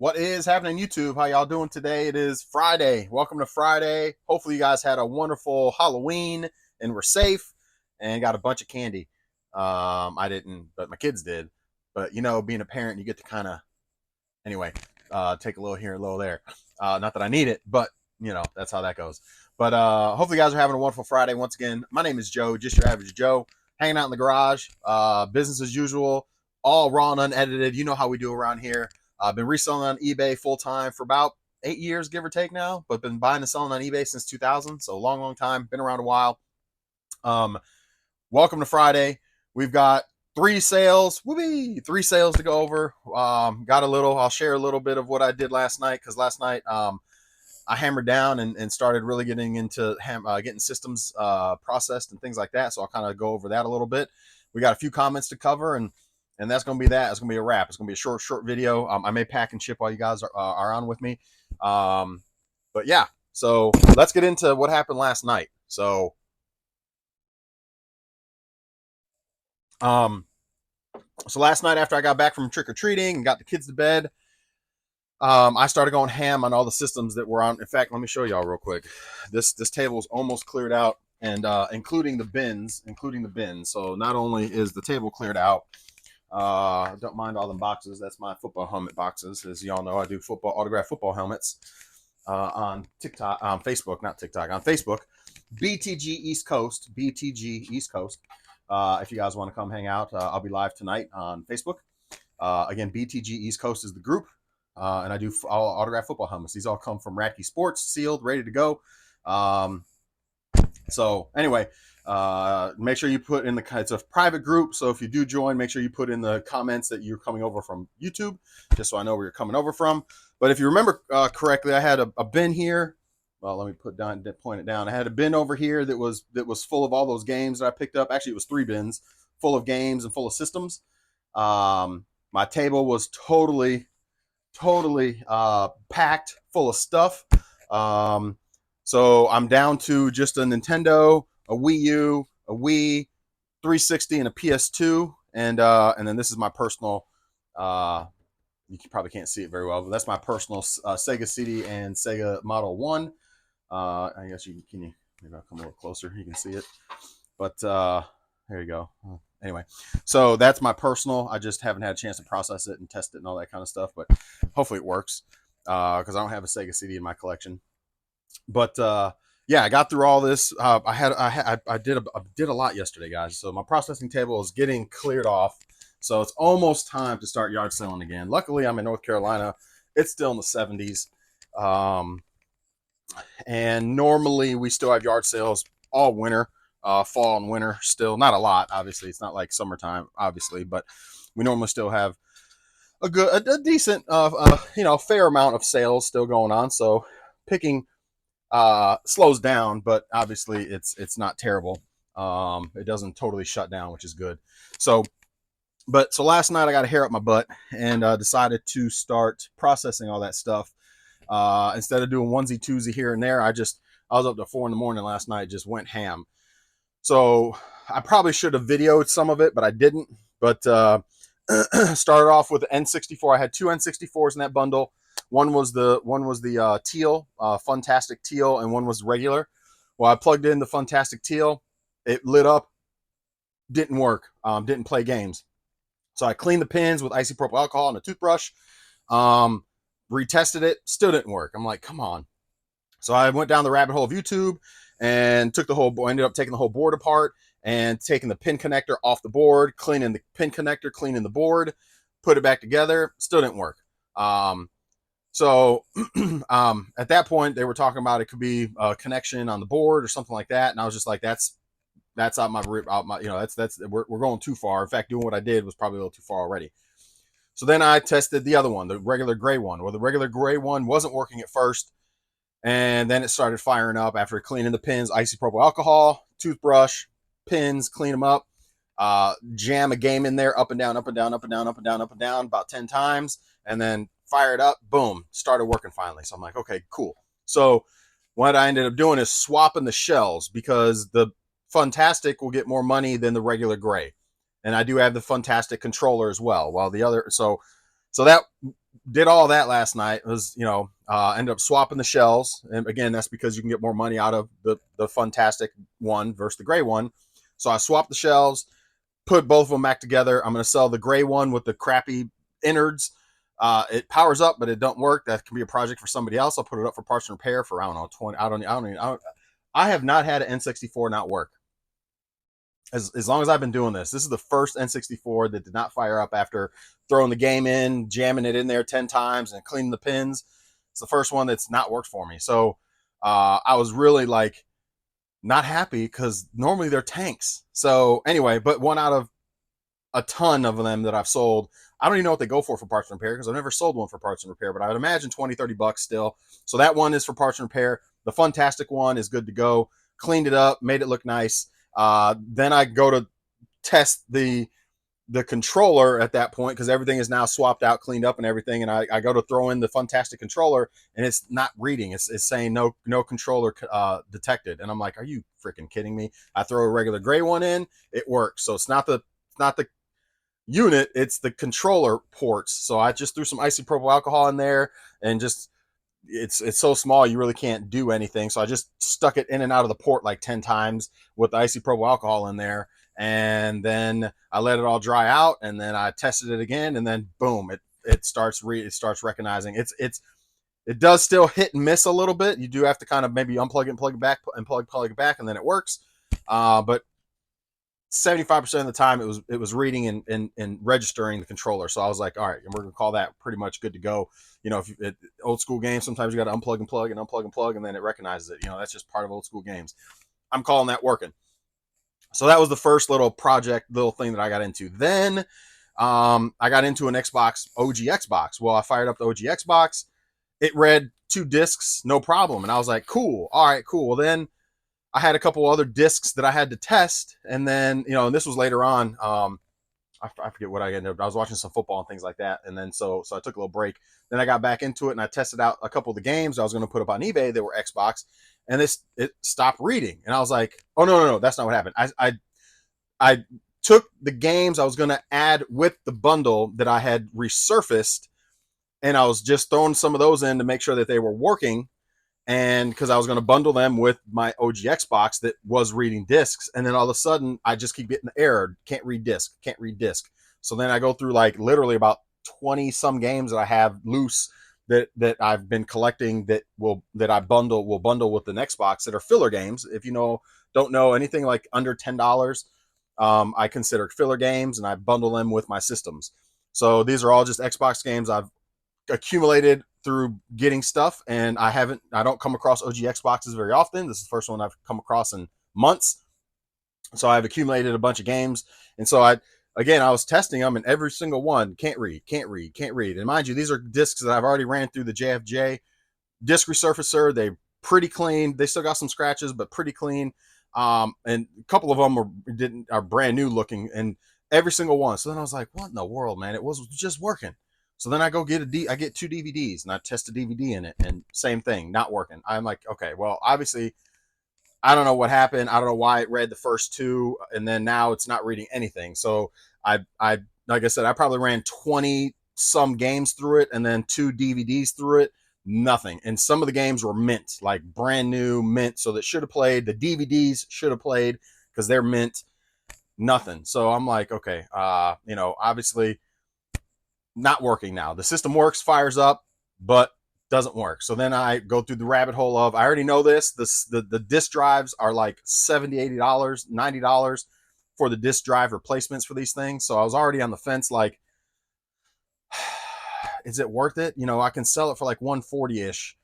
What is happening, YouTube? How y'all doing today? It is Friday. Welcome to Friday. Hopefully you guys had a wonderful Halloween and were safe and got a bunch of candy. I didn't, but my kids did. But being a parent, you get to kind of anyway take a little here, a little there. Not that I need it, but that's how that goes. But hopefully you guys are having a wonderful Friday. Once again, my name is Joe, just your average Joe, hanging out in the garage. Business as usual, all raw and unedited. You know how we do around here. I've been reselling on eBay full time for about 8 years, give or take now, but been buying and selling on eBay since 2000. So long time, been around a while. Welcome to Friday. We've got three sales to go over. I'll share a little bit of what I did last night, because last night I hammered down and started really getting into getting systems processed and things like that. So I'll kind of go over that a little bit. We got a few comments to cover, and that's going to be that. It's going to be a wrap. It's going to be a short video. I may pack and ship while you guys are on with me. But yeah, so let's get into what happened last night. So last night after I got back from trick-or-treating and got the kids to bed, I started going ham on all the systems that were on. In fact, let me show y'all real quick. This table is almost cleared out, and including the bins. So not only is the table cleared out, don't mind all them boxes. That's my football helmet boxes. As y'all know, I do autographed football helmets on TikTok, on Facebook, not TikTok, on Facebook. BTG East Coast. If you guys want to come hang out, I'll be live tonight on Facebook. Again, BTG East Coast is the group, and I do all autographed football helmets. These all come from Radke Sports, sealed, ready to go. So anyway, make sure you put in it's a private group, so if you do join, make sure you put in the comments that you're coming over from YouTube, just so I know where you're coming over from. But if you remember correctly, I had a bin here. Well, let me point it down. I had a bin over here that was full of all those games that I picked up. Actually, it was 3 bins full of games and full of systems. My table was totally packed full of stuff. So I'm down to just a Nintendo, a Wii U, a Wii, 360, and a PS2, and then this is my personal. You probably can't see it very well, but that's my personal Sega CD and Sega Model 1. I guess maybe I'll come a little closer. You can see it, but there you go. Anyway, so that's my personal. I just haven't had a chance to process it and test it and all that kind of stuff, but hopefully it works, because I don't have a Sega CD in my collection. But yeah, I got through all this. I did a lot yesterday, guys. So my processing table is getting cleared off. So it's almost time to start yard selling again. Luckily, I'm in North Carolina. It's still in the 70s. And normally we still have yard sales all winter, fall and winter still. Not a lot, obviously. It's not like summertime, obviously, but we normally still have a decent, fair amount of sales still going on. So picking slows down, but obviously it's not terrible. It doesn't totally shut down, which is good. So last night I got a hair up my butt and decided to start processing all that stuff. Instead of doing onesie twosie here and there, I was up to 4 a.m. last night, just went ham. So I probably should have videoed some of it, but I didn't. But started off with the N64. I had 2 N64s in that bundle. One was the teal, Funtastic Teal, and one was regular. Well, I plugged in the Funtastic Teal. It lit up. Didn't work. Didn't play games. So I cleaned the pins with isopropyl alcohol and a toothbrush. Retested it. Still didn't work. I'm like, come on. So I went down the rabbit hole of YouTube and ended up taking the whole board apart and taking the pin connector off the board, cleaning the pin connector, cleaning the board, put it back together. Still didn't work. So at that point, they were talking about it could be a connection on the board or something like that, and I was just like, that's out my we're going too far. In fact, doing what I did was probably a little too far already. So then I tested the other one, the regular gray one. Well, the regular gray one wasn't working at first, and then it started firing up after cleaning the pins, isopropyl alcohol, toothbrush, pins, clean them up, jam a game in there, up and down, up and down, up and down, up and down, up and down, about 10 times, and then fire it up, boom, started working finally. So I'm like, okay, cool. So what I ended up doing is swapping the shells, because the Funtastic will get more money than the regular gray. And I do have the Funtastic controller as well. While the other, so that did all that last night. It was, ended up swapping the shells. And again, that's because you can get more money out of the Fantastic one versus the gray one. So I swapped the shells, put both of them back together. I'm going to sell the gray one with the crappy innards. It powers up, but it don't work. That can be a project for somebody else. I'll put it up for parts and repair for, I don't know, 20. I have not had an N64 not work. As long as I've been doing this. This is the first N64 that did not fire up after throwing the game in, jamming it in there 10 times and cleaning the pins. It's the first one that's not worked for me. So I was really like not happy because normally they're tanks. So anyway, but one out of a ton of them that I've sold. I don't even know what they go for parts and repair because I've never sold one for parts and repair, but I would imagine 20, 30 bucks still. So that one is for parts and repair. The Fantastic one is good to go. Cleaned it up, made it look nice. Then I go to test the controller at that point because everything is now swapped out, cleaned up, and everything. And I go to throw in the Fantastic controller, and it's not reading. It's saying no controller detected. And I'm like, are you freaking kidding me? I throw a regular gray one in, it works. So it's not the unit, it's the controller ports. So I just threw some isopropyl alcohol in there and just it's so small you really can't do anything. So I just stuck it in and out of the port like 10 times with the isopropyl alcohol in there, and then I let it all dry out, and then I tested it again, and then boom, it starts recognizing. It does still hit and miss a little bit. You do have to kind of maybe unplug it and plug it back and plug it back, and then it works. But 75% of the time it was reading and registering the controller. So I was like, all right, and we're gonna call that pretty much good to go. If old school games, sometimes you got to unplug and plug and unplug and plug, and then it recognizes it. That's just part of old school games. I'm calling that working. So that was the first little thing that I got into. Then I got into an Xbox, OG Xbox. Well, I fired up the OG Xbox. It read 2 discs, no problem. And I was like, cool. All right, cool. Well, then I had a couple other discs that I had to test. And then, and this was later on. I forget what I ended up. I was watching some football and things like that. And then so I took a little break. Then I got back into it and I tested out a couple of the games I was going to put up on eBay that were Xbox. And it stopped reading. And I was like, oh, no, that's not what happened. I took the games I was going to add with the bundle that I had resurfaced, and I was just throwing some of those in to make sure that they were working. And because I was going to bundle them with my OG Xbox that was reading discs. And then all of a sudden, I just keep getting the error. Can't read disc. So then I go through like literally about 20 some games that I have loose that I've been collecting that will bundle with the Xbox that are filler games. If don't know anything like under $10, I consider filler games, and I bundle them with my systems. So these are all just Xbox games I've accumulated through getting stuff, and I don't come across OG Xboxes very often. This is the first one I've come across in months. So I've accumulated a bunch of games, and so I was testing them, and every single one can't read. And mind you, these are discs that I've already ran through the JFJ disc resurfacer. They pretty clean. They still got some scratches, but pretty clean. And a couple of them are brand new looking, and every single one. So then I was like, what in the world, man? It was just working. So then I go I get 2 DVDs, and I test a DVD in it, and same thing, not working. I'm like, okay, well, obviously, I don't know what happened. I don't know why it read the first 2, and then now it's not reading anything. So I like I said, I probably ran 20 some games through it, and then 2 DVDs through it. Nothing. And some of the games were mint, like brand new mint. So that should have played. The DVDs should have played because they're mint. Nothing. So I'm like, okay, obviously not working now. The system works, fires up, but doesn't work. So then I go through the rabbit hole of, I already know this. The disk drives are like $70, $80, $90 for the disk drive replacements for these things. So I was already on the fence, like, is it worth it? I can sell it for like 140-ish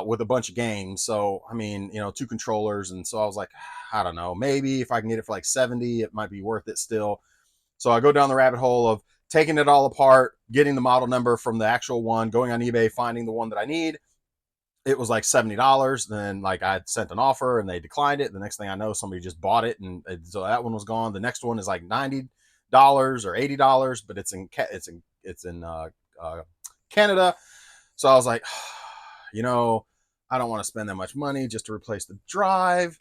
with a bunch of games. So, I mean, 2 controllers. And so I was like, I don't know, maybe if I can get it for like 70, it might be worth it still. So I go down the rabbit hole of taking it all apart, getting the model number from the actual one, going on eBay, finding the one that I need. It was like $70. Then like I sent an offer and they declined it. The next thing I know, somebody just bought it, and so that one was gone. The next one is like $90 or $80, but it's in Canada. So I was like, I don't want to spend that much money just to replace the drive.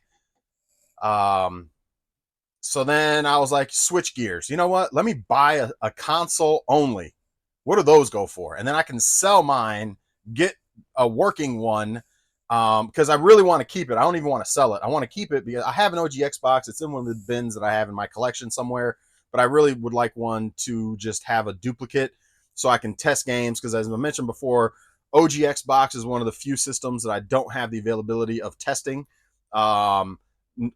So then I was like, switch gears. You know what? Let me buy a console only. What do those go for? And then I can sell mine, get a working one, because I really want to keep it. I don't even want to sell it. I want to keep it because I have an OG Xbox. It's in one of the bins that I have in my collection somewhere, but I really would like one to just have a duplicate so I can test games, because as I mentioned before, OG Xbox is one of the few systems that I don't have the availability of testing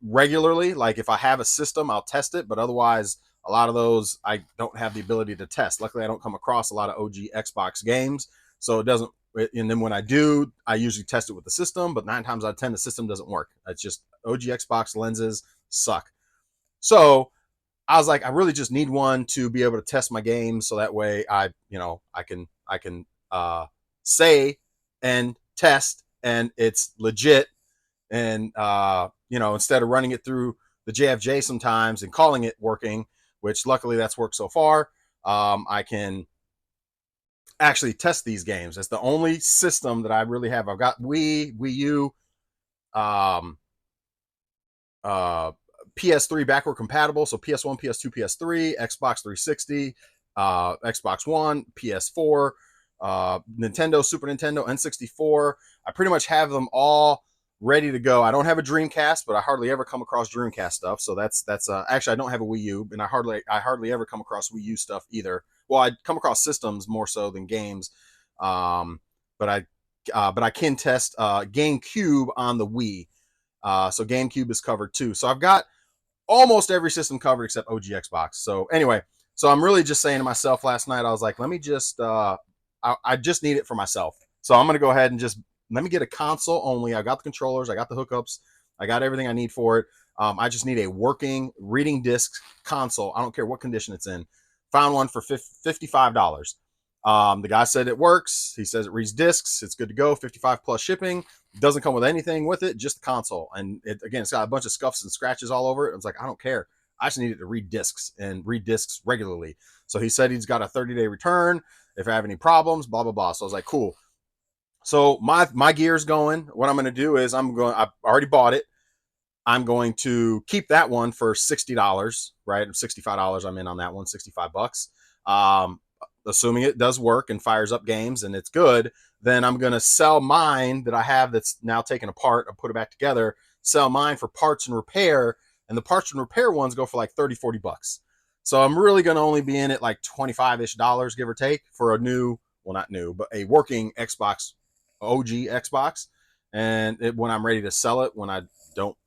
regularly. Like if I have a system, I'll test it, but otherwise a lot of those I don't have the ability to test. Luckily, I don't come across a lot of OG Xbox games, so it doesn't. And then when I do, I usually test it with the system, but 9 times out of 10, the system doesn't work. It's just OG Xbox lenses suck. So I was like, I really just need one to be able to test my games, so that way I can say and test, and it's legit. And instead of running it through the JFJ sometimes and calling it working, which luckily that's worked so far, I can actually test these games. That's the only system that I really have. I've got Wii U, um, uh, PS3 backward compatible, so PS1, PS2, PS3, Xbox 360, Xbox One, PS4, Nintendo, Super Nintendo, N64. I pretty much have them all ready to go. I don't have a Dreamcast, but I hardly ever come across Dreamcast stuff. So that's actually I don't have a Wii U, and I hardly ever come across Wii U stuff either. Well, I come across systems more so than games, but I can test GameCube on the Wii. So GameCube is covered too. So I've got almost every system covered except OG Xbox. So anyway, so I'm really just saying to myself last night, I was like, let me just, I just need it for myself. So I'm going to go ahead and just let me get a console only. I got the controllers, I got the hookups, I got everything I need for it. I just need a working reading disc console. I don't care what condition it's in. Found one for $55. The guy said it works. He says it reads discs. It's good to go. 55 plus shipping. It doesn't come with anything with it, just the console. And it's got a bunch of scuffs and scratches all over it. I was like, I don't care. I just need it to read discs and read discs regularly. So he said he's got a 30-day return if I have any problems, blah, blah, blah. So I was like, cool. So my gear's going. What I'm going to do is I already bought it. I'm going to keep that one for $60, right? $65 I'm in on that one, $65. Assuming it does work and fires up games and it's good, then I'm going to sell mine that I have that's now taken apart and put it back together, sell mine for parts and repair. And the parts and repair ones go for like 30, $40. So I'm really going to only be in it like 25-ish dollars, give or take, for a new, well, not new, but a working Xbox, OG Xbox. And when I'm ready to sell it, when I don't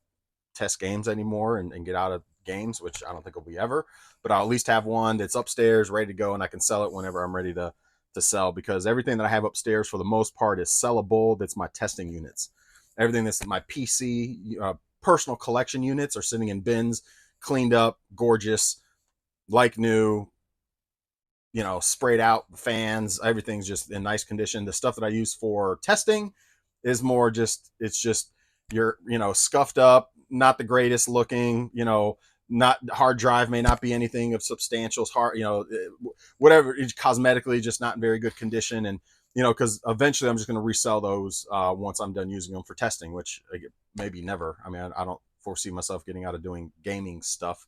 test games anymore and get out of games, which I don't think will be ever, but I'll at least have one that's upstairs ready to go, and I can sell it whenever I'm ready to sell, because everything that I have upstairs for the most part is sellable. That's my testing units. Everything that's my PC personal collection units are sitting in bins, cleaned up, gorgeous, like new, sprayed out, fans, everything's just in nice condition. The stuff that I use for testing is more just, it's just you're, scuffed up, not the greatest looking, not hard drive may not be anything of substantial hard, whatever, cosmetically just not in very good condition. And because eventually I'm just going to resell those once I'm done using them for testing, which maybe never. I mean, I don't foresee myself getting out of doing gaming stuff.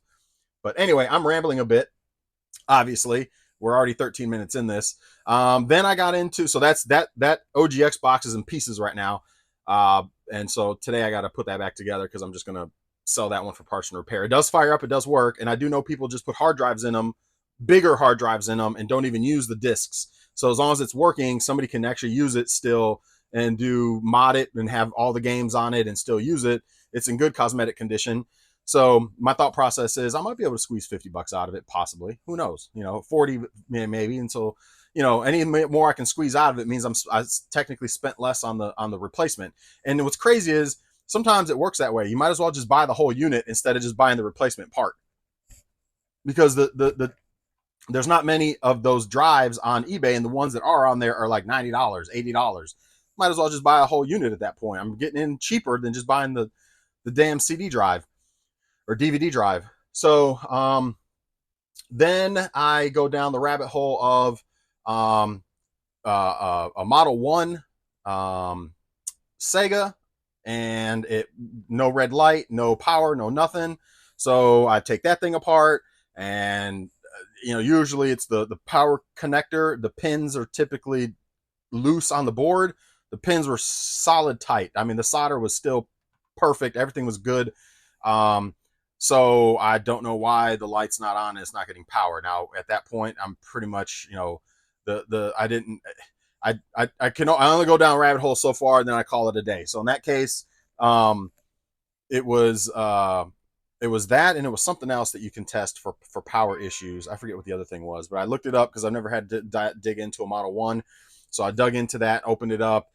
But anyway, I'm rambling a bit. Obviously, we're already 13 minutes in this. Then I got into, so that's that OG Xbox is in pieces right now. And so today I got to put that back together because I'm just going to sell that one for parts and repair. It does fire up, it does work, and I do know people just put hard drives in them, bigger hard drives in them, and don't even use the discs. So as long as it's working, somebody can actually use it still and mod it and have all the games on it and still use it. It's in good cosmetic condition. So my thought process is I might be able to squeeze $50 out of it, possibly. Who knows? 40 maybe. And so, any more I can squeeze out of it means I technically spent less on the replacement. And what's crazy is sometimes it works that way. You might as well just buy the whole unit instead of just buying the replacement part, because there's not many of those drives on eBay, and the ones that are on there are like $90, $80. Might as well just buy a whole unit at that point. I'm getting in cheaper than just buying the damn CD drive or DVD drive. So then I go down the rabbit hole of a Model 1 Sega, and no red light, no power, no nothing. So I take that thing apart and usually it's the power connector. The pins are typically loose on the board. The pins were solid tight. I mean, the solder was still perfect. Everything was good. Um, so I don't know why the light's not on and it's not getting power. Now at that point, I'm pretty much, the I didn't I only go down a rabbit hole so far, and then I call it a day. So in that case, um, it was uh, it was that, and it was something else that you can test for power issues. I forget what the other thing was, but I looked it up because I've never had to dig into a Model One. So I dug into that, opened it up,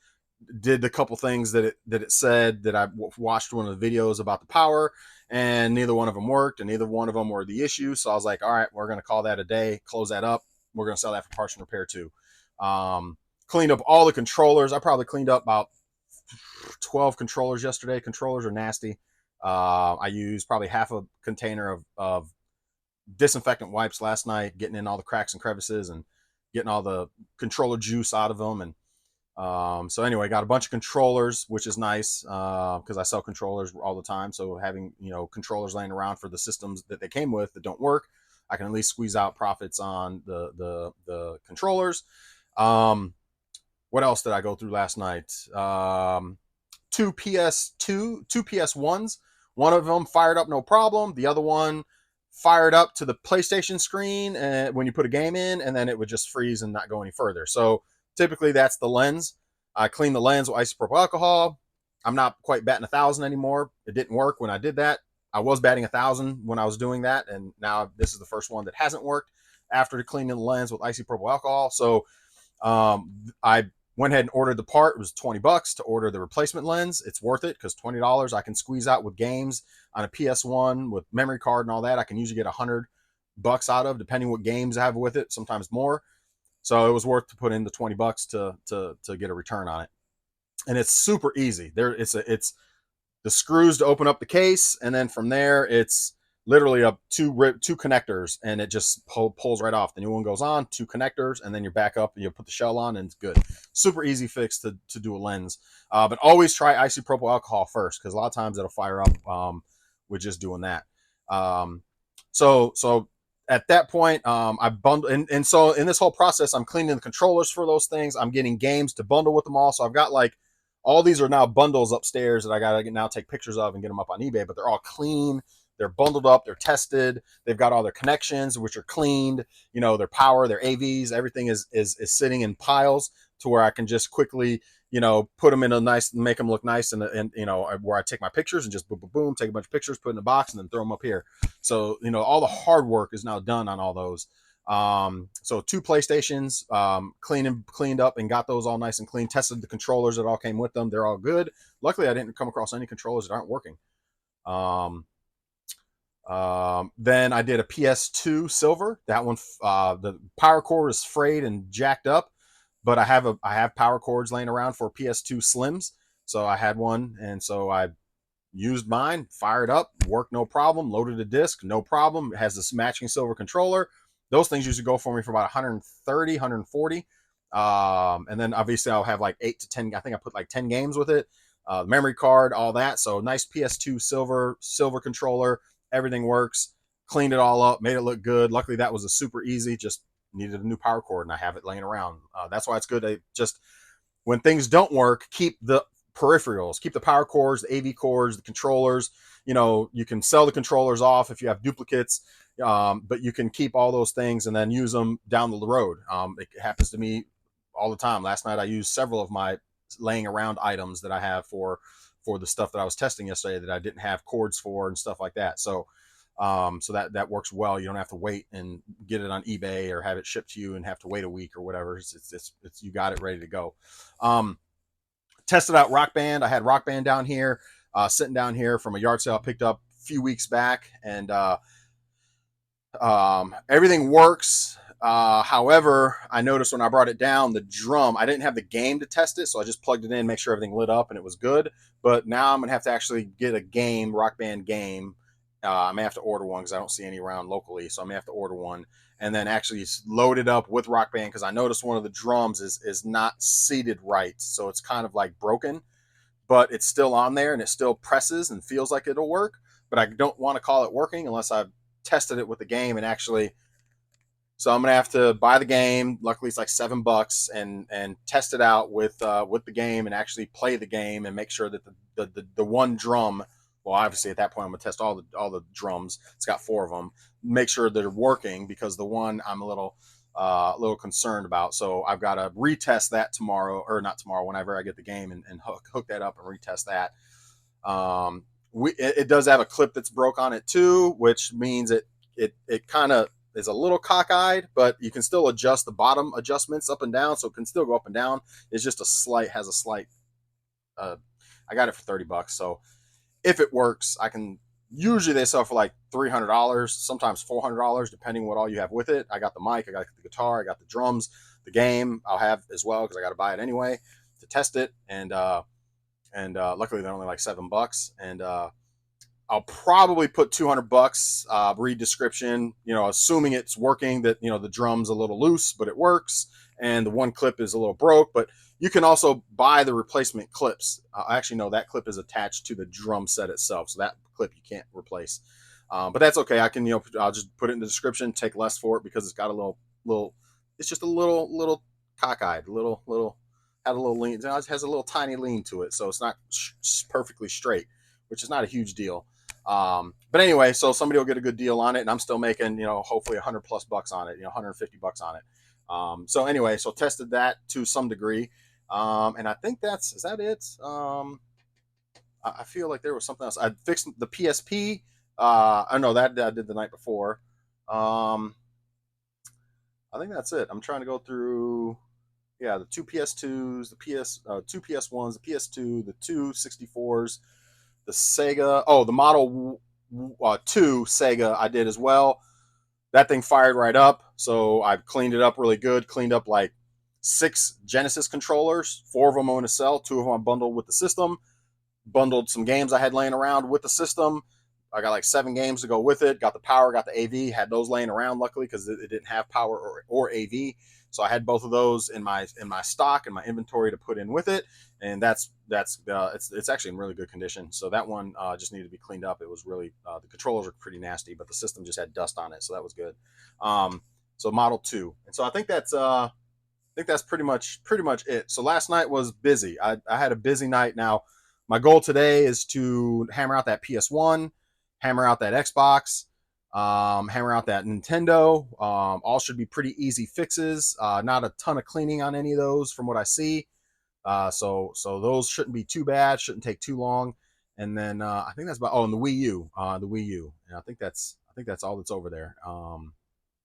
did the couple things that it said that I watched one of the videos about the power, and neither one of them worked, and neither one of them were the issue. So I was like, all right, we're gonna call that a day, close that up. We're gonna sell that for parts and repair too. Um, Cleaned up all the controllers. I probably cleaned up about 12 controllers yesterday. Controllers are nasty. I used probably half a container of disinfectant wipes last night, getting in all the cracks and crevices and getting all the controller juice out of them. And so anyway, got a bunch of controllers, which is nice because I sell controllers all the time. So having controllers laying around for the systems that they came with that don't work, I can at least squeeze out profits on the controllers. What else did I go through last night? Two PS1s. One of them fired up no problem. The other one fired up to the PlayStation screen and when you put a game in, and then it would just freeze and not go any further. So typically that's the lens. I cleaned the lens with isopropyl alcohol. I'm not quite batting 1,000 anymore. It didn't work when I did that. I was batting 1,000 when I was doing that, and now this is the first one that hasn't worked after cleaning the lens with isopropyl alcohol. So I went ahead and ordered the part. It was $20 to order the replacement lens. It's worth it because $20 I can squeeze out with games on a PS1 with memory card and all that. I can usually get $100 out of, depending what games I have with it, sometimes more. So it was worth to put in the $20 to get a return on it. And it's super easy. It's the screws to open up the case, and then from there it's literally up two connectors, and it just pulls right off. The new one goes on, two connectors, and then you're back up and you put the shell on, and it's good. Super easy fix to do a lens, but always try isopropyl alcohol first because a lot of times it'll fire up with just doing that. So at that point, I bundle, and so in this whole process, I'm cleaning the controllers for those things. I'm getting games to bundle with them all. So I've got like all these are now bundles upstairs that I got to now take pictures of and get them up on eBay, but they're all clean. They're bundled up. They're tested. They've got all their connections, which are cleaned. Their power, their AVs, everything is sitting in piles to where I can just quickly, put them in a nice, make them look nice, and where I take my pictures and just boom, boom, boom, take a bunch of pictures, put in a box, and then throw them up here. So all the hard work is now done on all those. So two PlayStations, cleaned up and got those all nice and clean. Tested the controllers that all came with them. They're all good. Luckily, I didn't come across any controllers that aren't working. Then I did a PS2 silver. That one, the power cord is frayed and jacked up, but I have power cords laying around for PS2 Slims. So I had one, and so I used mine, fired up, worked no problem, loaded a disc, no problem. It has this matching silver controller. Those things usually go for me for about 130, 140. And then obviously I'll have like 8 to 10. I think I put like 10 games with it, memory card, all that. So nice PS2 silver controller. Everything works. Cleaned it all up, made it look good. Luckily that was a super easy, just needed a new power cord and I have it laying around. That's why it's good to just, when things don't work, keep the peripherals, keep the power cords, the AV cords, the controllers. You can sell the controllers off if you have duplicates, but you can keep all those things and then use them down the road. It happens to me all the time. Last night I used several of my laying around items that I have for the stuff that I was testing yesterday that I didn't have cords for and stuff like that. So that works well. You don't have to wait and get it on eBay or have it shipped to you and have to wait a week or whatever. It's you got it ready to go. Tested out Rock Band. I had Rock Band down here, sitting down here from a yard sale I picked up a few weeks back, and everything works. However, I noticed when I brought it down, the drum, I didn't have the game to test it, so I just plugged it in, make sure everything lit up, and it was good. But now I'm going to have to actually get a game, Rock Band game. I may have to order one because I don't see any around locally, so I may have to order one and then actually load it up with Rock Band because I noticed one of the drums is not seated right, so it's kind of like broken, but it's still on there and it still presses and feels like it'll work. But I don't want to call it working unless I've tested it with the game and actually So I'm gonna have to buy the game. Luckily, it's like $7, and test it out with the game and actually play the game and make sure that the one drum. Well, obviously at that point I'm gonna test all the drums. It's got 4 of them. Make sure they're working because the one I'm a little concerned about. So I've got to retest that tomorrow, or not tomorrow, whenever I get the game, and hook that up and retest that. Um, it does have a clip that's broke on it too, which means it kind of is a little cockeyed, but you can still adjust the bottom adjustments up and down, so it can still go up and down. It's just has a slight. I got it for $30, so if it works, I can. Usually they sell for like $300, sometimes $400, depending what all you have with it. I got the mic, I got the guitar, I got the drums, the game I'll have as well because I got to buy it anyway to test it, and luckily they're only like $7, and I'll probably put $200. Read description, assuming it's working. That the drum's a little loose, but it works, and the one clip is a little broke. But you can also buy the replacement clips. Actually, no, that clip is attached to the drum set itself, so that clip you can't replace. But that's okay. I can, I'll just put it in the description. Take less for it because it's got a little. It's just a little cockeyed, little had a little lean. It has a little tiny lean to it, so it's not perfectly straight, which is not a huge deal. But anyway, so somebody will get a good deal on it, and I'm still making, hopefully $100+ on it, $150 on it. So anyway, so tested that to some degree. And I think is that it? I feel like there was something else. I fixed the PSP. I know that I did the night before. I think that's it. I'm trying to go through, yeah, the 2 PS2s, the 2 PS1s, the PS2, the 2 64s, the Sega. Oh, the Model 2 Sega I did as well. That thing fired right up. So I cleaned it up really good. Cleaned up like 6 Genesis controllers. 4 of them on a cell. 2 of them I bundled with the system. Bundled some games I had laying around with the system. I got like 7 games to go with it. Got the power, got the AV. Had those laying around luckily because it didn't have power or AV. So I had both of those in my stock and my inventory to put in with it, and it's actually in really good condition. So that one just needed to be cleaned up. It was really the controllers are pretty nasty, but the system just had dust on it, so that was good. So Model 2, and so I think that's pretty much it. So last night was busy. I had a busy night. Now my goal today is to hammer out that PS1, hammer out that Xbox, hammer out that Nintendo. All should be pretty easy fixes. Not a ton of cleaning on any of those from what I see. So those shouldn't be too bad. Shouldn't take too long. And then I think that's about. Oh, and the Wii U. And I think that's all that's over there.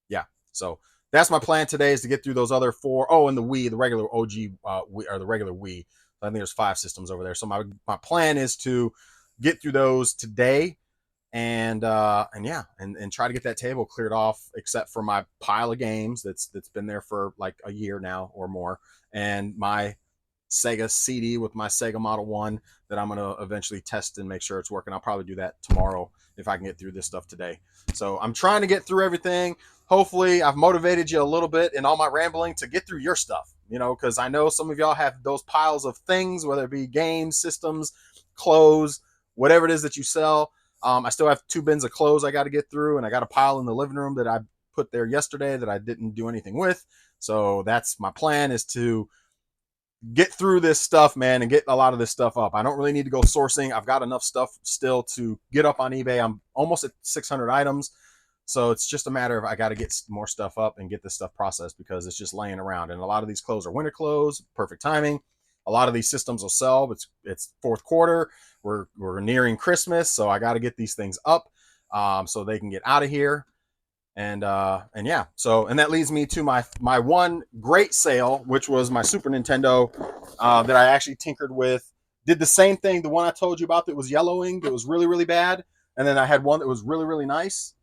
Yeah. So that's my plan today is to get through those other 4. Oh, and the Wii, the regular OG Wii, or the regular Wii. I think there's 5 systems over there. So my plan is to get through those today, and yeah, and try to get that table cleared off, except for my pile of games that's been there for like a year now or more, and my Sega CD with my Sega Model 1 that I'm going to eventually test and make sure it's working. I'll probably do that tomorrow if I can get through this stuff today. So I'm trying to get through everything. Hopefully I've motivated you a little bit in all my rambling to get through your stuff, because I know some of y'all have those piles of things, whether it be games, systems, clothes, whatever it is that you sell. I still have 2 bins of clothes I got to get through, and I got a pile in the living room that I put there yesterday that I didn't do anything with. So that's my plan, is to get through this stuff, man, and get a lot of this stuff up. I don't really need to go sourcing. I've got enough stuff still to get up on eBay. I'm almost at 600 items. So it's just a matter of I got to get more stuff up and get this stuff processed because it's just laying around. And a lot of these clothes are winter clothes, perfect timing. A lot of these systems will sell. It's fourth quarter. We're nearing Christmas, so I got to get these things up so they can get out of here. And yeah, so, and that leads me to my one great sale, which was my Super Nintendo that I actually tinkered with. Did the same thing, the one I told you about that was yellowing, that was really, really bad. And then I had one that was really, really nice.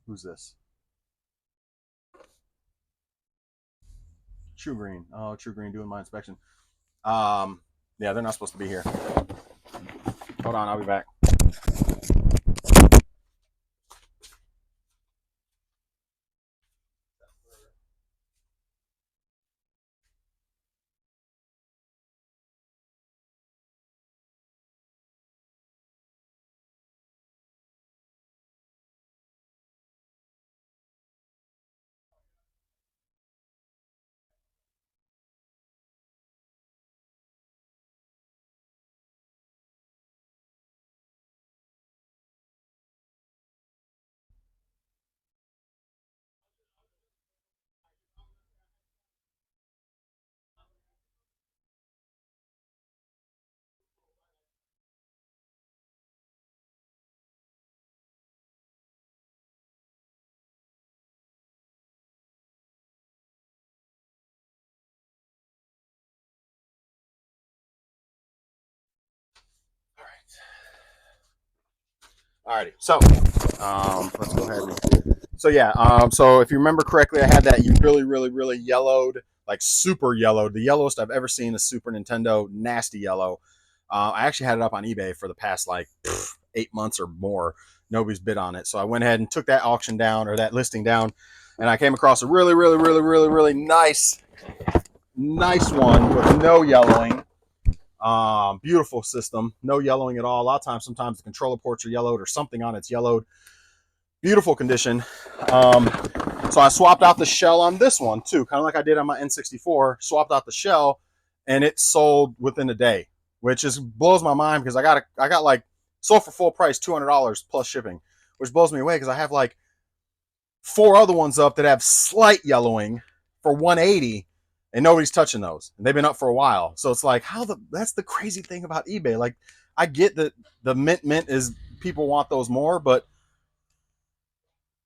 Who's this? True Green. Oh, True Green doing my inspection. Yeah, they're not supposed to be here. Hold on, I'll be back. Alrighty, so let's go ahead and so yeah, so if you remember correctly, I had that really yellowed, like super yellowed, the yellowest I've ever seen a Super Nintendo, nasty yellow. I actually had it up on eBay for the past like 8 months or more. Nobody's bid on it, so I went ahead and took that auction down or that listing down, and I came across a really nice one with no yellowing. Beautiful system, no yellowing at all. A lot of times, sometimes the controller ports are yellowed or something on it's yellowed. Beautiful condition. Um, so I swapped out the shell on this one too, kind of like I did on my N64. Swapped out the shell, and it sold within a day, which is blows my mind because I got like sold for full price $200 plus shipping, which blows me away because I have like 4 other ones up that have slight yellowing for 180, and nobody's touching those. And they've been up for a while, so it's like that's the crazy thing about eBay. Like I get that the mint is people want those more, but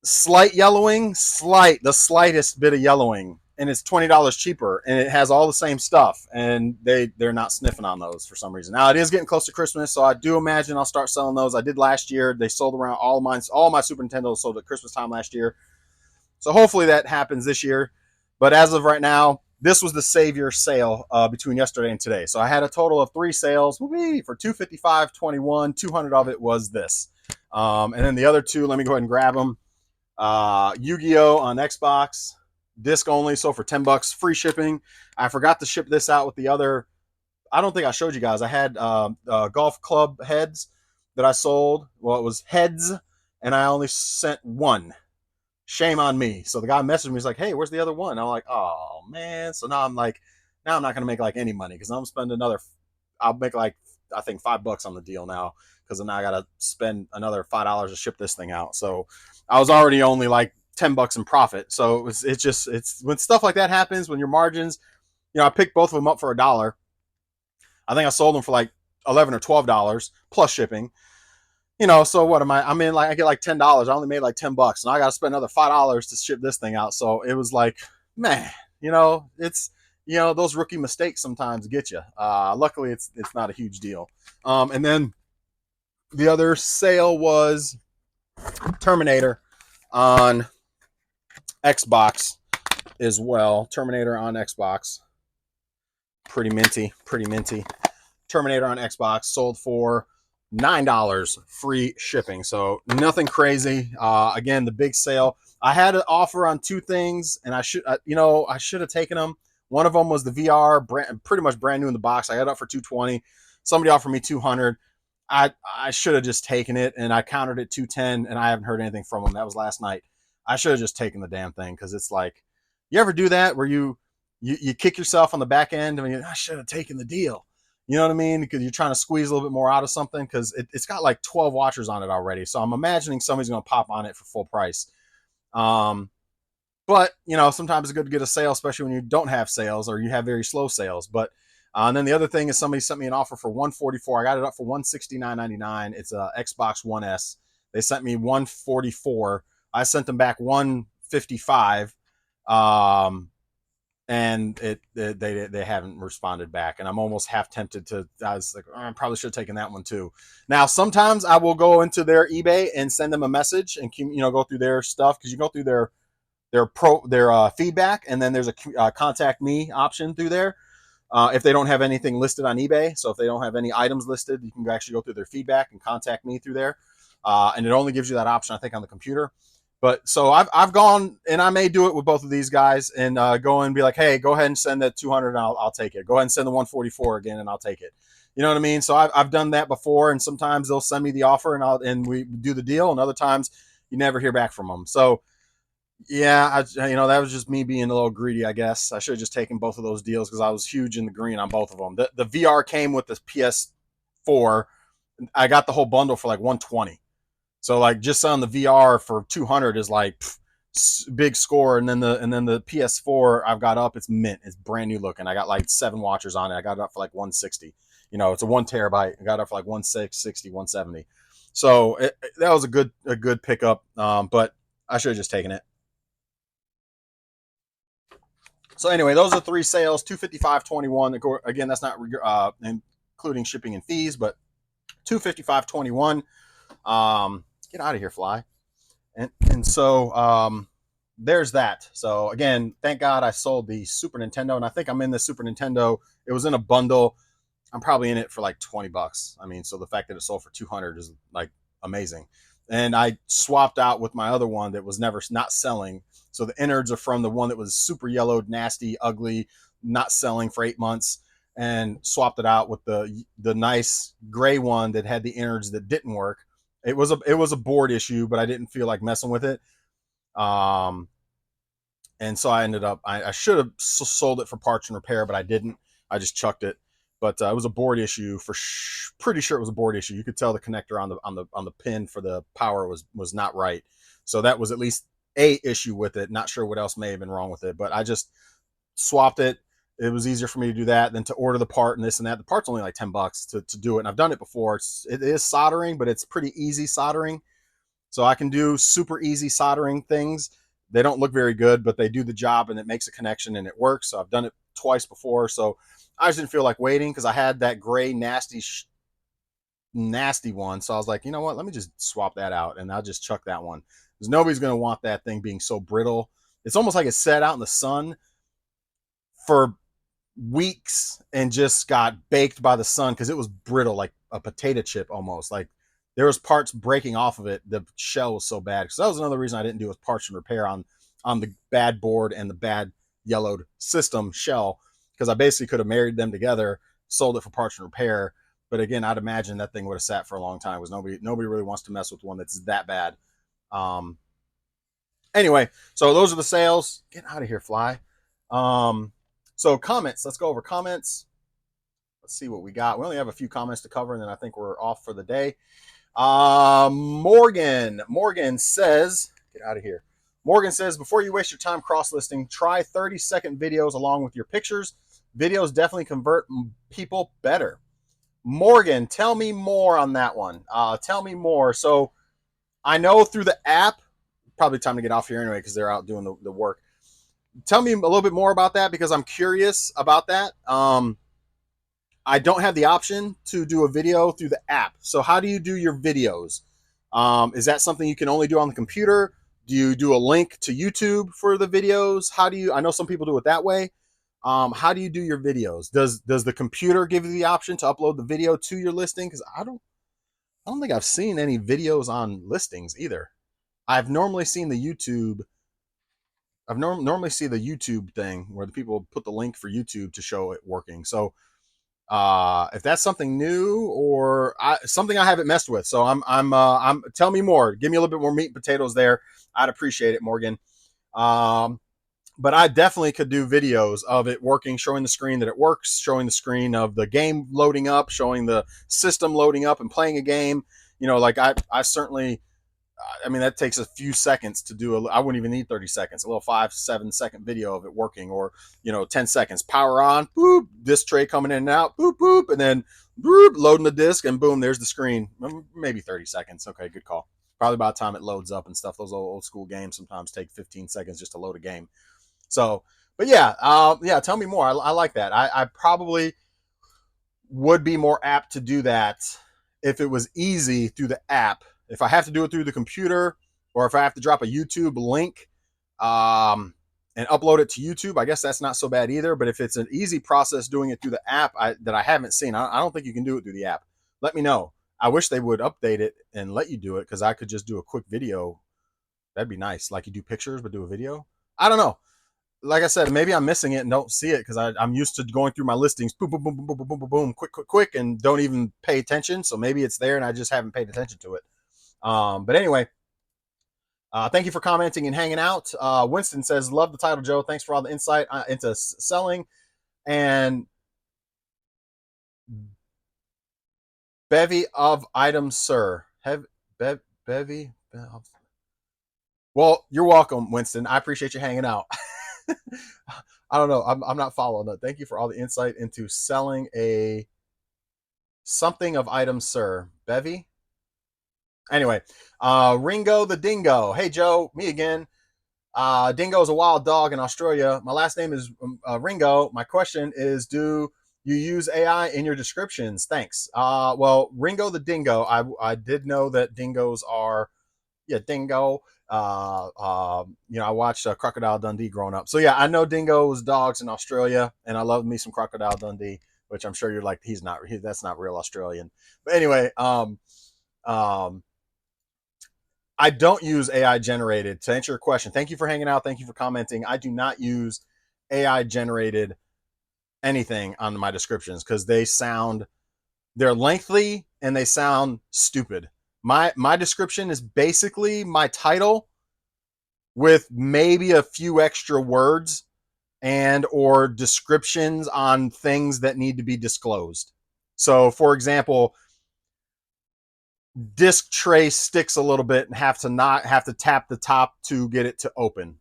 slight yellowing, the slightest bit of yellowing, and it's $20 cheaper, and it has all the same stuff, and they're not sniffing on those for some reason. Now it is getting close to Christmas, so I do imagine I'll start selling those. I did last year. They sold around all my Super Nintendo sold at Christmas time last year, so hopefully that happens this year. But as of right now, this was the savior sale between yesterday and today. So I had a total of 3 sales for $255.21. 200 of it was this, and then the other 2. Let me go ahead and grab them. Yu-Gi-Oh on Xbox, disc only, so for $10 free shipping. I forgot to ship this out with the other. I don't think I showed you guys. I had golf club heads that I sold. Well, it was heads, and I only sent one. Shame on me. So the guy messaged me. He's like, "Hey, where's the other one?" And I'm like, "Oh man." So now I'm like, now I'm not gonna make like any money because I'm spending another. I'll make like I think $5 on the deal now because now I gotta spend another $5 to ship this thing out. So I was already only like $10 in profit. So it's when stuff like that happens, when your margins, I picked both of them up for $1. I think I sold them for like $11 or $12 plus shipping. So what am I? I mean, like I get like $10. I only made like $10, and I got to spend another $5 to ship this thing out. So it was like, man, it's those rookie mistakes sometimes get you. Luckily, it's not a huge deal. And then the other sale was Terminator on Xbox as well. Terminator on Xbox, pretty minty. Terminator on Xbox sold for $9 free shipping, so nothing crazy. Again, the big sale. I had an offer on 2 things, and I should have taken them. One of them was the VR, pretty much brand new in the box. I got it up for $220. Somebody offered me $200. I should have just taken it, and I countered it $210, and I haven't heard anything from them. That was last night. I should have just taken the damn thing because it's like, you ever do that where you kick yourself on the back end? I mean, I should have taken the deal. You know what I mean? Because you're trying to squeeze a little bit more out of something because it's got like 12 watchers on it already. So I'm imagining somebody's going to pop on it for full price. But, sometimes it's good to get a sale, especially when you don't have sales or you have very slow sales. But and then the other thing is somebody sent me an offer for $144. I got it up for $169.99. It's a Xbox One S. They sent me $144. I sent them back $155. And they haven't responded back, and I'm almost half tempted to. I was like, I probably should have taken that one too. Now, sometimes I will go into their eBay and send them a message and go through their stuff because you go through their feedback, and then there's a contact me option through there. If they don't have anything listed on eBay, so if they don't have any items listed, you can actually go through their feedback and contact me through there, and it only gives you that option, I think, on the computer. But so I've gone, and I may do it with both of these guys, and go and be like, hey, go ahead and send that 200, and I'll take it. Go ahead and send the 144 again, and I'll take it. You know what I mean? So I've done that before, and sometimes they'll send me the offer, and we do the deal, and other times you never hear back from them. So yeah, that was just me being a little greedy, I guess. I should have just taken both of those deals because I was huge in the green on both of them. The VR came with the PS4. I got the whole bundle for like $120. So like just on the VR for 200 is like big score, and then the PS4 I've got up, it's mint, it's brand new looking. I got like 7 watchers on it. I got it up for like 160. It's a 1 terabyte. I got it up for like 160, 170. So that was a good pickup. But I should have just taken it. So anyway, those are 3 sales, $255.21. Again, that's not including shipping and fees, but $255.21. Get out of here, fly. And so there's that. So again, thank God I sold the Super Nintendo, and I think I'm in the Super Nintendo. It was in a bundle. I'm probably in it for like $20. I mean, so the fact that it sold for 200 is like amazing. And I swapped out with my other one that was never not selling. So the innards are from the one that was super yellowed, nasty, ugly, not selling for 8 months, and swapped it out with the nice gray one that had the innards that didn't work. It was a board issue, but I didn't feel like messing with it. Um, and so I ended up I should have sold it for parts and repair, but I didn't. I just chucked it. But it was a board issue for pretty sure it was a board issue. You could tell the connector on the pin for the power was not right. So that was at least a issue with it. Not sure what else may have been wrong with it, but I just swapped it. It was easier for me to do that than to order the part and this and that. The part's only like $10 to do it, and I've done it before. It is soldering, but it's pretty easy soldering. So I can do super easy soldering things. They don't look very good, but they do the job and it makes a connection and it works. So I've done it twice before. So I just didn't feel like waiting because I had that gray, nasty one. So I was like, you know what? Let me just swap that out and I'll just chuck that one because nobody's going to want that thing being so brittle. It's almost like it sat out in the sun for weeks and just got baked by the sun because it was brittle, like a potato chip almost. Like there was parts breaking off of it. The shell was so bad. So that was another reason I didn't do with parts and repair on the bad board and the bad yellowed system shell, because I basically could have married them together, sold it for parts and repair. But again, I'd imagine that thing would have sat for a long time because nobody really wants to mess with one that's that bad. Um, anyway, so those are the sales. Get out of here, fly. So comments. Let's go over comments. Let's see what we got. We only have a few comments to cover, and then I think we're off for the day. Morgan says, get out of here. Morgan says, before you waste your time cross-listing, try 30-second videos along with your pictures. Videos definitely convert people better. Morgan, tell me more on that one. Tell me more. So I know through the app, probably time to get off here anyway because they're out doing the work. Tell me a little bit more about that because I'm curious about that. I don't have the option to do a video through the app. So how do you do your videos? Is that something you can only do on the computer? Do you do a link to YouTube for the videos? I know some people do it that way. How do you do your videos? Does the computer give you the option to upload the video to your listing? Because I don't think I've seen any videos on listings either. I've normally seen the YouTube. Normally see the YouTube thing where the people put the link for YouTube to show it working. So if that's something new or something I haven't messed with, so I'm tell me more. Give me a little bit more meat and potatoes there. I'd appreciate it, Morgan. But I definitely could do videos of it working, showing the screen that it works, showing the screen of the game loading up, showing the system loading up and playing a game. Like I certainly. I mean, that takes a few seconds to do. I wouldn't even need 30 seconds. A little 5-7 second video of it working, or 10 seconds. Power on, boop, disc tray coming in and out, boop, boop, and then boop, loading the disc, and boom, there's the screen. Maybe 30 seconds. Okay, good call. Probably by the time it loads up and stuff. Those old school games sometimes take 15 seconds just to load a game. So, but yeah, tell me more. I like that. I probably would be more apt to do that if it was easy through the app. If I have to do it through the computer, or if I have to drop a YouTube link and upload it to YouTube, I guess that's not so bad either. But if it's an easy process doing it through the app that I haven't seen, I don't think you can do it through the app. Let me know. I wish they would update it and let you do it, because I could just do a quick video. That'd be nice. Like you do pictures, but do a video. I don't know. Like I said, maybe I'm missing it and don't see it because I'm used to going through my listings, boom, boom, boom, boom, boom, boom, boom, boom, quick, and don't even pay attention. So maybe it's there and I just haven't paid attention to it. But anyway, thank you for commenting and hanging out. Winston says, love the title, Joe. Thanks for all the insight into selling. And bevy of items, sir. Bevy. Well, you're welcome, Winston. I appreciate you hanging out. I don't know. I'm not following that. Thank you for all the insight into selling a something of items, sir. Bevy. Anyway, Ringo the Dingo. Hey, Joe, me again. Dingo is a wild dog in Australia. My last name is Ringo. My question is, do you use AI in your descriptions? Thanks. Well, Ringo the Dingo, I did know that dingoes are Yeah, Dingo. I watched Crocodile Dundee growing up. So yeah, I know dingoes, dogs in Australia, and I love me some Crocodile Dundee, which I'm sure you're like, that's not real Australian. But anyway, um, I don't use AI generated to answer your question. Thank you for hanging out. Thank you for commenting. I do not use AI generated anything on my descriptions because they're lengthy and they sound stupid. My description is basically my title with maybe a few extra words and or descriptions on things that need to be disclosed. So for example, disk tray sticks a little bit and have to tap the top to get it to open.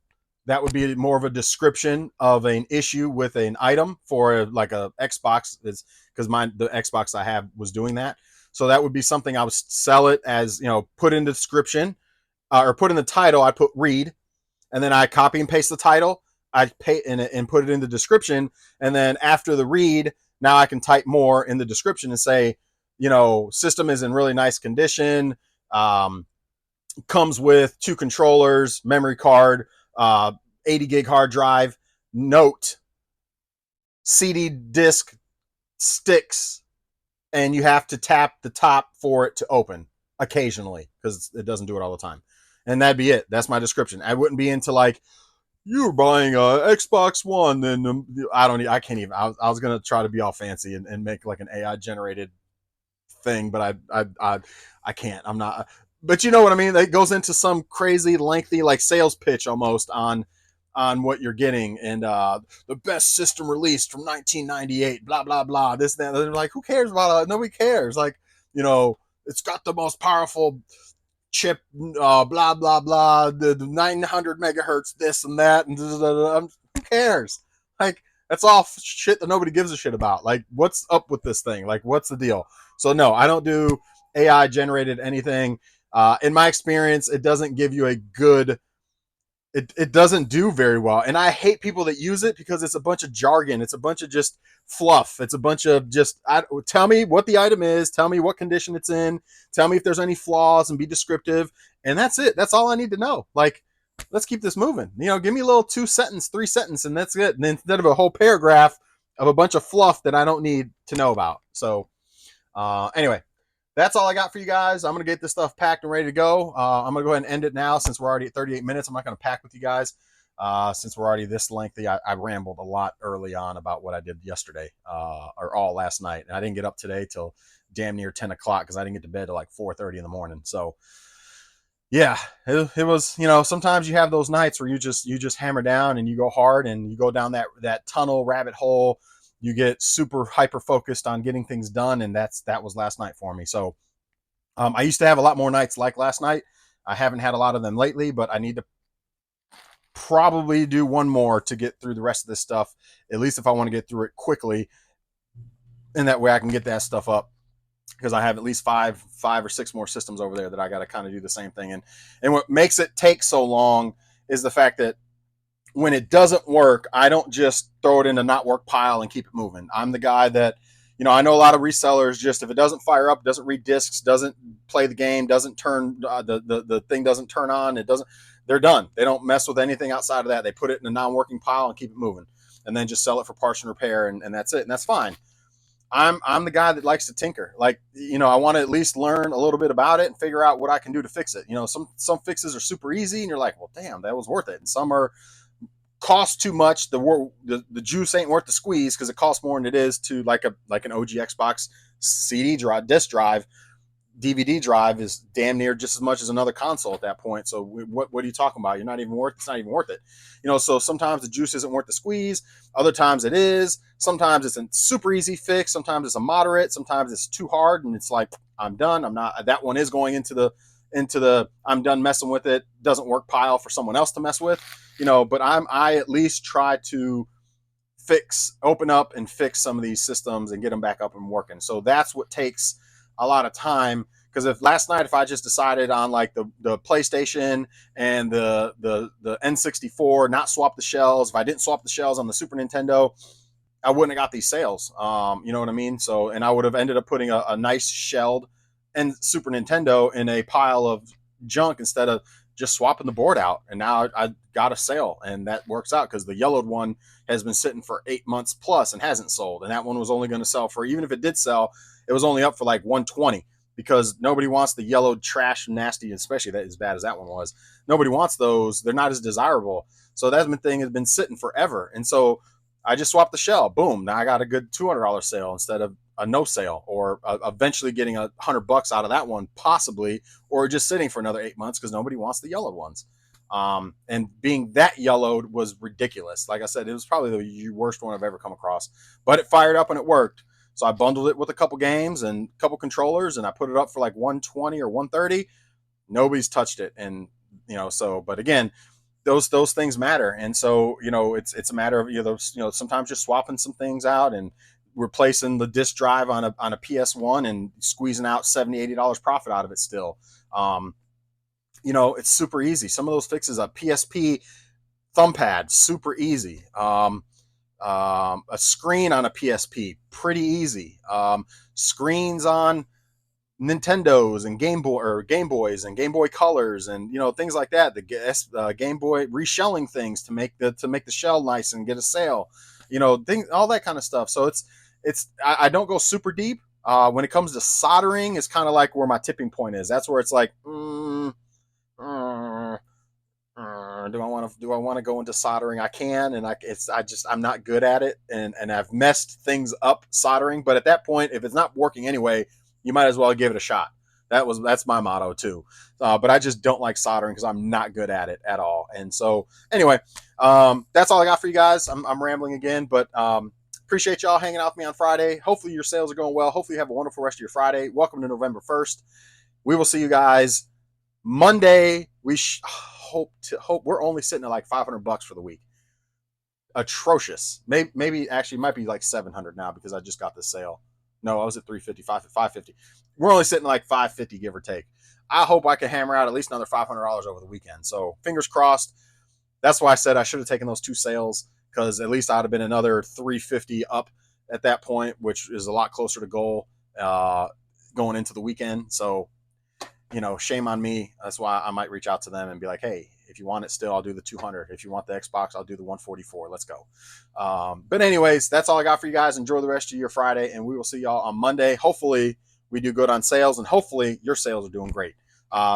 That would be more of a description of an issue with an item for like a Xbox, because the Xbox I have was doing that. So that would be something I would sell it as, put in the description, or put in the title. I put read, and then I copy and paste the title. I pay in it and put it in the description, and then after the read, now I can type more in the description and say, system is in really nice condition. Comes with 2 controllers, memory card, 80 gig hard drive. Note: CD disc sticks, and you have to tap the top for it to open occasionally because it doesn't do it all the time. And that'd be it. That's my description. I wouldn't be into like, you're buying a Xbox One, then I can't even. I was gonna try to be all fancy and make like an AI generated thing, but I can't. I'm not. But you know what I mean? It goes into some crazy lengthy like sales pitch almost on what you're getting, and the best system released from 1998, blah blah blah. This that. They're like, who cares about it? Nobody cares. Like, it's got the most powerful chip, blah blah blah, the 900 megahertz, this and that, and who cares? Like, that's all shit that nobody gives a shit about. Like, what's up with this thing? Like, what's the deal? So no, I don't do AI generated anything. In my experience, it doesn't give you a good. It doesn't do very well, and I hate people that use it because it's a bunch of jargon. It's a bunch of just fluff. It's a bunch of just tell me what the item is, tell me what condition it's in, tell me if there's any flaws, and be descriptive. And that's it. That's all I need to know. Like, let's keep this moving. Give me a little 2 sentence, 3 sentence, and that's it. And then instead of a whole paragraph of a bunch of fluff that I don't need to know about. So anyway, that's all I got for you guys. I'm going to get this stuff packed and ready to go. I'm going to go ahead and end it now since we're already at 38 minutes. I'm not going to pack with you guys since we're already this lengthy. I rambled a lot early on about what I did yesterday or all last night. And I didn't get up today till damn near 10 o'clock because I didn't get to bed till like 4:30 in the morning. So yeah, it was, sometimes you have those nights where you just hammer down and you go hard and you go down that tunnel rabbit hole. You get super hyper focused on getting things done, and that was last night for me. So I used to have a lot more nights like last night. I haven't had a lot of them lately, but I need to probably do one more to get through the rest of this stuff, at least if I want to get through it quickly, and that way I can get that stuff up, because I have at least five or six more systems over there that I got to kind of do the same thing. And what makes it take so long is the fact that when it doesn't work, I don't just throw it in a not work pile and keep it moving. I'm the guy that, I know a lot of resellers, just if it doesn't fire up, doesn't read discs, doesn't play the game, doesn't turn the thing doesn't turn on, they're done. They don't mess with anything outside of that. They put it in a non-working pile and keep it moving, and then just sell it for parts and repair, and that's it, and that's fine. I'm the guy that likes to tinker. Like, I want to at least learn a little bit about it and figure out what I can do to fix it. Some fixes are super easy, and you're like, well, damn, that was worth it. And some are cost too much. The juice ain't worth the squeeze because it costs more than it is to like an OG Xbox CD drive, disc drive, DVD drive is damn near just as much as another console at that point. So what are you talking about? It's not even worth it. So sometimes the juice isn't worth the squeeze. Other times it is. Sometimes it's a super easy fix. Sometimes it's a moderate. Sometimes it's too hard, and it's like, I'm done. I'm not. That one is going into the I'm done messing with it, doesn't work pile for someone else to mess with. But I at least try to open up and fix some of these systems and get them back up and working. So that's what takes a lot of time. Because if I just decided on like the PlayStation and the N64, not swap the shells, if I didn't swap the shells on the Super Nintendo, I wouldn't have got these sales. You know what I mean? So, and I would have ended up putting a nice shelled and Super Nintendo in a pile of junk instead of just swapping the board out. And now I got a sale, and that works out because the yellowed one has been sitting for 8 months plus and hasn't sold. And that one was only going to sell for, even if it did sell, it was only up for like 120 because nobody wants the yellowed trash, nasty, especially that as bad as that one was. Nobody wants those. They're not as desirable. So that thing has been sitting forever. And so I just swapped the shell. Boom. Now I got a good $200 sale instead of a no sale, or eventually getting $100 out of that one, possibly, or just sitting for another 8 months because nobody wants the yellowed ones. And being that yellowed was ridiculous. Like I said, it was probably the worst one I've ever come across, but it fired up and it worked. So I bundled it with a couple games and a couple controllers, and I put it up for like 120 or 130. Nobody's touched it. And, so, but again, those things matter. And so, it's a matter of, sometimes just swapping some things out and replacing the disk drive on a PS1 and squeezing out $70-$80 profit out of it still. It's super easy. Some of those fixes, a PSP thumb pad, super easy. A screen on a PSP, pretty easy. Screens on Nintendos and Game Boys and Game Boy Colors and things like that. The Game Boy reshelling things to make the shell nice and get a sale, all that kind of stuff. So I don't go super deep. When it comes to soldering, it's kind of like where my tipping point is. That's where it's like, do I want to go into soldering? I can, and I'm not good at it, and I've messed things up soldering. But at that point, if it's not working anyway, you might as well give it a shot. That's my motto too. But I just don't like soldering because I'm not good at it at all. And so anyway, that's all I got for you guys. I'm rambling again, but appreciate y'all hanging out with me on Friday. Hopefully your sales are going well. Hopefully you have a wonderful rest of your Friday. Welcome to November 1st. We will see you guys Monday. We hope we're only sitting at like $500 for the week. Atrocious. Maybe actually might be like 700 now because I just got this sale. No, I was at 350, 550. We're only sitting like 550, give or take. I hope I can hammer out at least another $500 over the weekend. So fingers crossed. That's why I said I should have taken those two sales, because at least I'd have been another 350 up at that point, which is a lot closer to goal going into the weekend. So, shame on me. That's why I might reach out to them and be like, hey, if you want it still, I'll do the 200. If you want the Xbox, I'll do the 144. Let's go. But anyways, that's all I got for you guys. Enjoy the rest of your Friday, and we will see y'all on Monday. Hopefully we do good on sales, and hopefully your sales are doing great.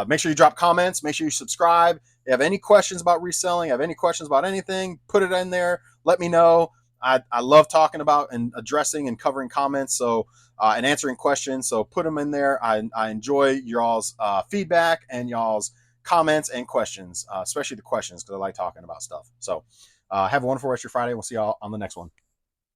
Make sure you drop comments. Make sure you subscribe. If you have any questions about reselling, have any questions about anything, put it in there. Let me know. I love talking about and addressing and covering comments. So, and answering questions. So put them in there. I enjoy y'all's feedback and y'all's comments and questions, especially the questions, because I like talking about stuff. So have a wonderful rest of your Friday. We'll see y'all on the next one.